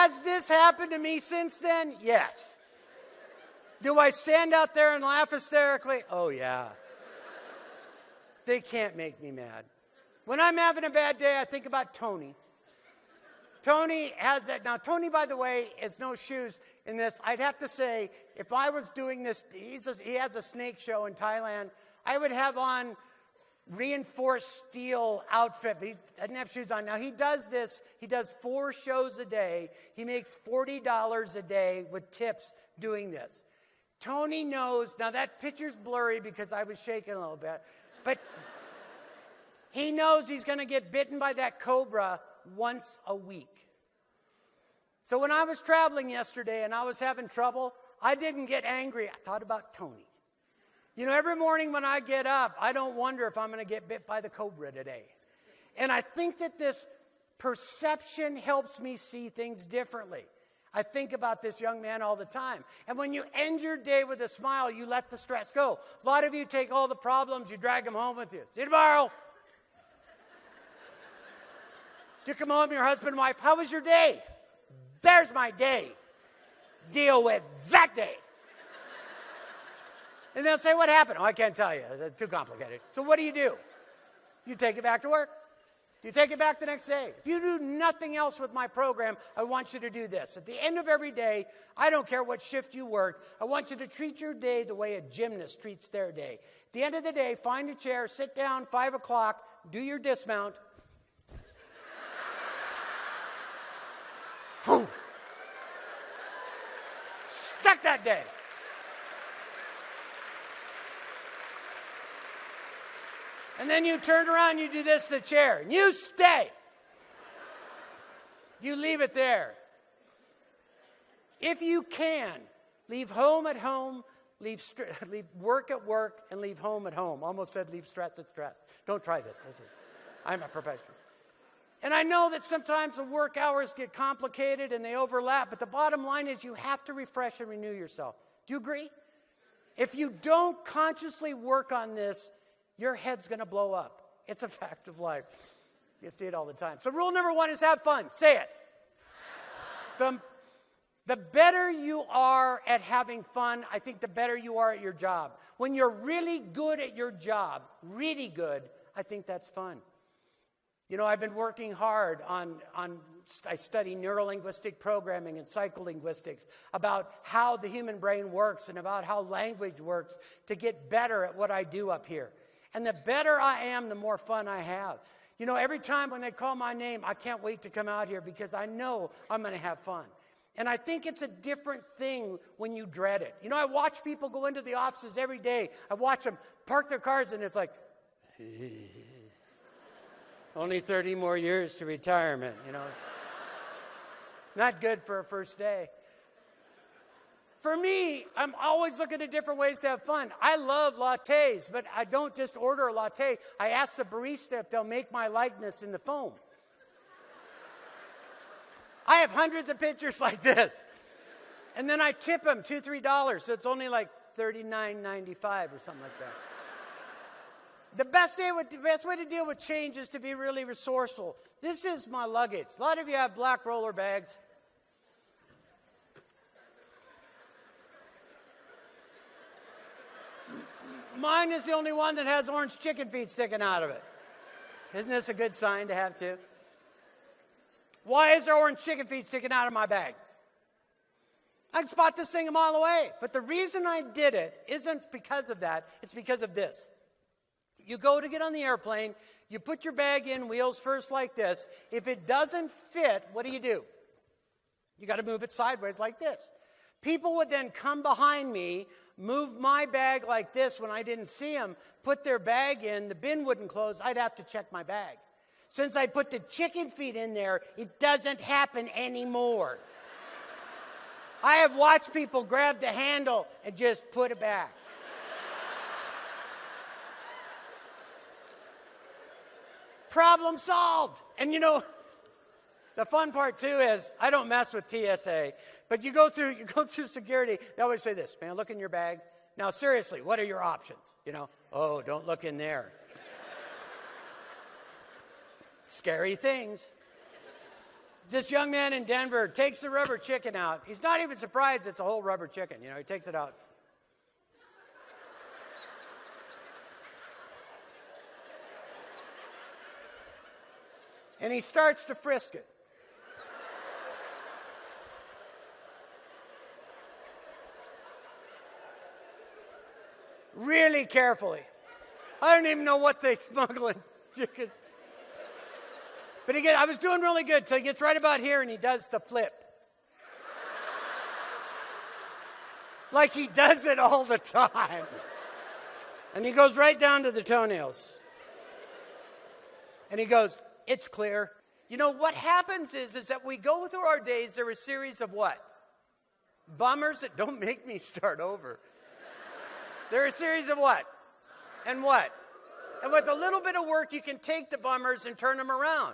Has this happened to me since then? Yes. Do I stand out there and laugh hysterically? Oh, yeah. They can't make me mad. When I'm having a bad day, I think about Tony. Tony has that. Now, Tony, by the way, has no shoes in this. I'd have to say, if I was doing this, he has a snake show in Thailand, I would have on reinforced steel outfit, but he doesn't have shoes on. Now, he does this. He does 4 shows a day. He makes $40 a day with tips doing this. Tony knows. Now, that picture's blurry because I was shaking a little bit. But he knows he's going to get bitten by that cobra once a week. So when I was traveling yesterday and I was having trouble, I didn't get angry. I thought about Tony. You know, every morning when I get up, I don't wonder if I'm going to get bit by the cobra today. And I think that this perception helps me see things differently. I think about this young man all the time. And when you end your day with a smile, you let the stress go. A lot of you take all the problems, you drag them home with you. See you tomorrow. You come home, your husband and wife, how was your day? There's my day. Deal with that day. And they'll say, what happened? Oh, I can't tell you. It's too complicated. So what do? You take it back to work. You take it back the next day. If you do nothing else with my program, I want you to do this. At the end of every day, I don't care what shift you work, I want you to treat your day the way a gymnast treats their day. At the end of the day, find a chair, sit down, 5 o'clock, do your dismount. Whew. Stuck that day. And then you turn around, you do this to the chair, and you stay. You leave it there. If you can, leave home at home, leave work at work, and leave home at home. Almost said leave stress at stress. Don't try this. I'm a professional. And I know that sometimes the work hours get complicated and they overlap, but the bottom line is you have to refresh and renew yourself. Do you agree? If you don't consciously work on this, your head's going to blow up. It's a fact of life. You see it all the time. So rule number 1 is have fun. Say it. The better you are at having fun, I think the better you are at your job. When you're really good at your job, really good, I think that's fun. You know, I've been working hard I study neurolinguistic programming and psycholinguistics about how the human brain works and about how language works to get better at what I do up here. And the better I am, the more fun I have. You know, every time when they call my name, I can't wait to come out here because I know I'm going to have fun. And I think it's a different thing when you dread it. You know, I watch people go into the offices every day. I watch them park their cars and it's like, only 30 more years to retirement, you know. Not good for a first day. For me, I'm always looking at different ways to have fun. I love lattes, but I don't just order a latte. I ask the barista if they'll make my likeness in the foam. I have hundreds of pictures like this. And then I tip them $2, $3, so it's only like $39.95 or something like that. The best way to deal with change is to be really resourceful. This is my luggage. A lot of you have black roller bags. Mine is the only one that has orange chicken feet sticking out of it. Isn't this a good sign to have too? Why is there orange chicken feet sticking out of my bag? I can spot this thing a mile away. But the reason I did it isn't because of that. It's because of this. You go to get on the airplane. You put your bag in, wheels first like this. If it doesn't fit, what do? You got to move it sideways like this. People would then come behind me, move my bag like this when I didn't see them, put their bag in, the bin wouldn't close, I'd have to check my bag. Since I put the chicken feet in there, it doesn't happen anymore. I have watched people grab the handle and just put it back. Problem solved. And you know, the fun part too is I don't mess with TSA, but you go through security. They always say this, man, look in your bag. Now seriously, what are your options? You know, oh, don't look in there. Scary things. This young man in Denver takes the rubber chicken out. He's not even surprised it's a whole rubber chicken. He takes it out. And he starts to frisk it. Really carefully. I don't even know what they smuggle in chickens. But I was doing really good till he gets right about here and he does the flip. Like he does it all the time. And he goes right down to the toenails. And he goes, it's clear. What happens is that we go through our days, there are a series of what? Bummers that don't make me start over. There are a series of what? And what? And with a little bit of work, you can take the bummers and turn them around.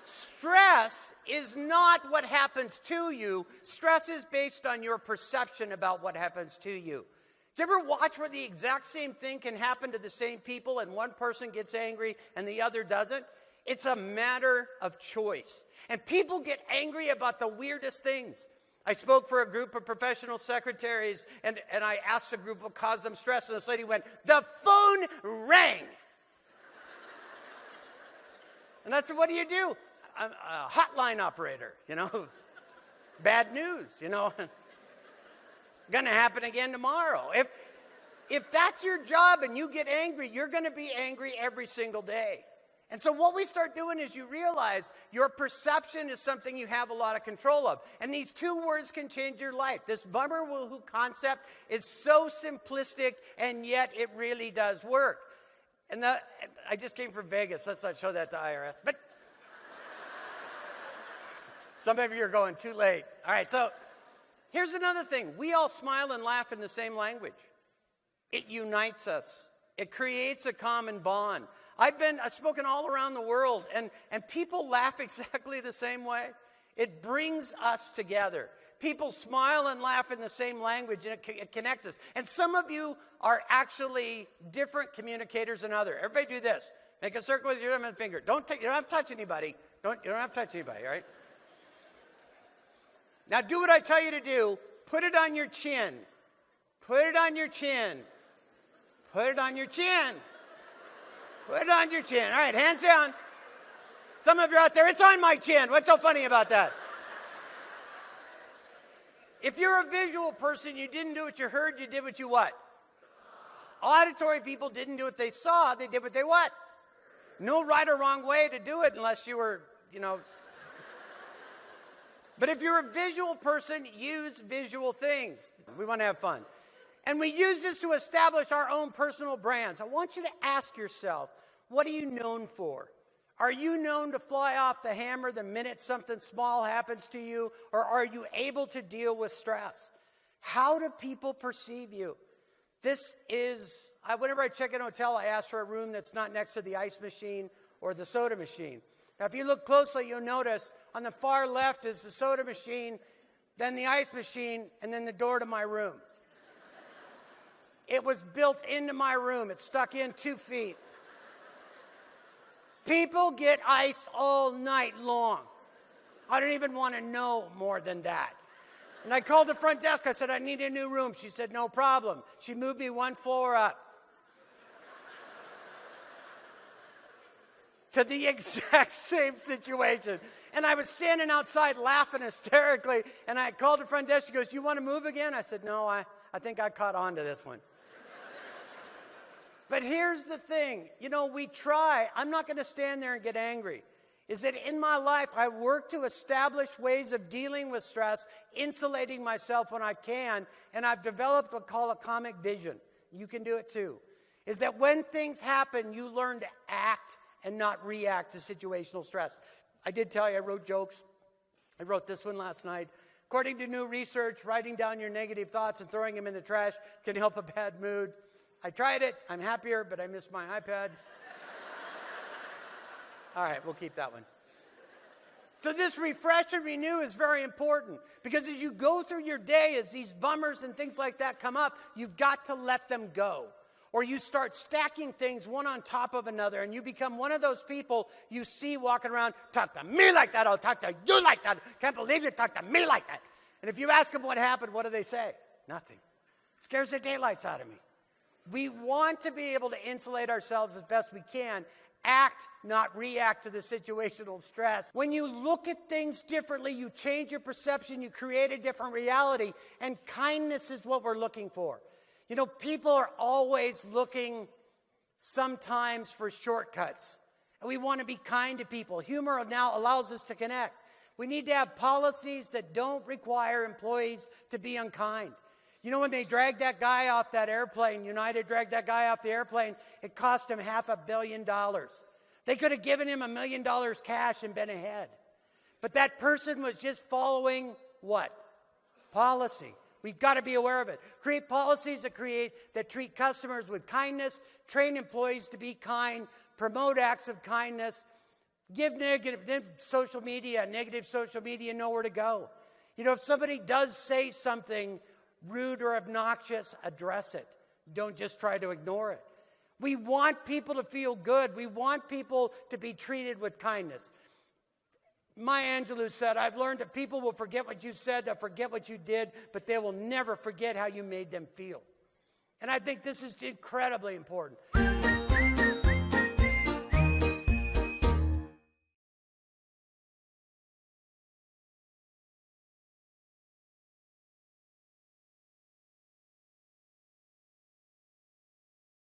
Stress is not what happens to you. Stress is based on your perception about what happens to you. Do you ever watch where the exact same thing can happen to the same people and one person gets angry and the other doesn't? It's a matter of choice. And people get angry about the weirdest things. I spoke for a group of professional secretaries, and I asked the group what caused them stress, and this lady went, the phone rang. And I said, what do? I'm a hotline operator, Bad news, Gonna happen again tomorrow. If that's your job and you get angry, you're gonna be angry every single day. And so what we start doing is you realize your perception is something you have a lot of control of. And these two words can change your life. This bummer woohoo concept is so simplistic, and yet it really does work. And I just came from Vegas. Let's not show that to IRS. But some of you are going too late. All right, so here's another thing. We all smile and laugh in the same language. It unites us. It creates a common bond. I've spoken all around the world, and people laugh exactly the same way. It brings us together. People smile and laugh in the same language, and it connects us. And some of you are actually different communicators than others. Everybody do this. Make a circle with your thumb and finger. You don't have to touch anybody. You don't have to touch anybody, all right? Now do what I tell you to do. Put it on your chin. Put it on your chin. Put it on your chin. Put it on your chin. All right, hands down. Some of you are out there, it's on my chin. What's so funny about that? If you're a visual person, you didn't do what you heard, you did what you what? Auditory people didn't do what they saw, they did what they what? No right or wrong way to do it unless you were, But if you're a visual person, use visual things. We want to have fun. And we use this to establish our own personal brands. I want you to ask yourself, what are you known for? Are you known to fly off the hammer the minute something small happens to you? Or are you able to deal with stress? How do people perceive you? Whenever I check in a hotel, I ask for a room that's not next to the ice machine or the soda machine. Now, if you look closely, you'll notice on the far left is the soda machine, then the ice machine, and then the door to my room. It was built into my room. It stuck in 2 feet. People get ice all night long. I don't even want to know more than that. And I called the front desk. I said, I need a new room. She said, no problem. She moved me 1 floor up to the exact same situation. And I was standing outside laughing hysterically. And I called the front desk. She goes, you want to move again? I said, no, I think I caught on to this one. But here's the thing, we try. I'm not going to stand there and get angry. Is that in my life, I work to establish ways of dealing with stress, insulating myself when I can, and I've developed what I call a comic vision. You can do it too. Is that when things happen, you learn to act and not react to situational stress. I did tell you I wrote jokes. I wrote this one last night. According to new research, writing down your negative thoughts and throwing them in the trash can help a bad mood. I tried it. I'm happier, but I missed my iPad. All right, we'll keep that one. So this refresh and renew is very important because as you go through your day, as these bummers and things like that come up, you've got to let them go. Or you start stacking things one on top of another, and you become one of those people you see walking around, talk to me like that, I'll talk to you like that. Can't believe you talk to me like that. And if you ask them what happened, what do they say? Nothing. Scares the daylights out of me. We want to be able to insulate ourselves as best we can, act, not react to the situational stress. When you look at things differently, you change your perception, you create a different reality, and kindness is what we're looking for. You know, people are always looking sometimes for shortcuts, and we want to be kind to people. Humor now allows us to connect. We need to have policies that don't require employees to be unkind. You know, when they dragged that guy off that airplane, United dragged that guy off the airplane, it cost him $500 million. They could have given him $1 million cash and been ahead. But that person was just following what? Policy. We've got to be aware of it. Create policies that treat customers with kindness, train employees to be kind, promote acts of kindness, give negative social media nowhere to go. You know, if somebody does say something rude or obnoxious, address it. Don't just try to ignore it. We want people to feel good. We want people to be treated with kindness. Maya Angelou said, I've learned that people will forget what you said, they'll forget what you did, but they will never forget how you made them feel. And I think this is incredibly important.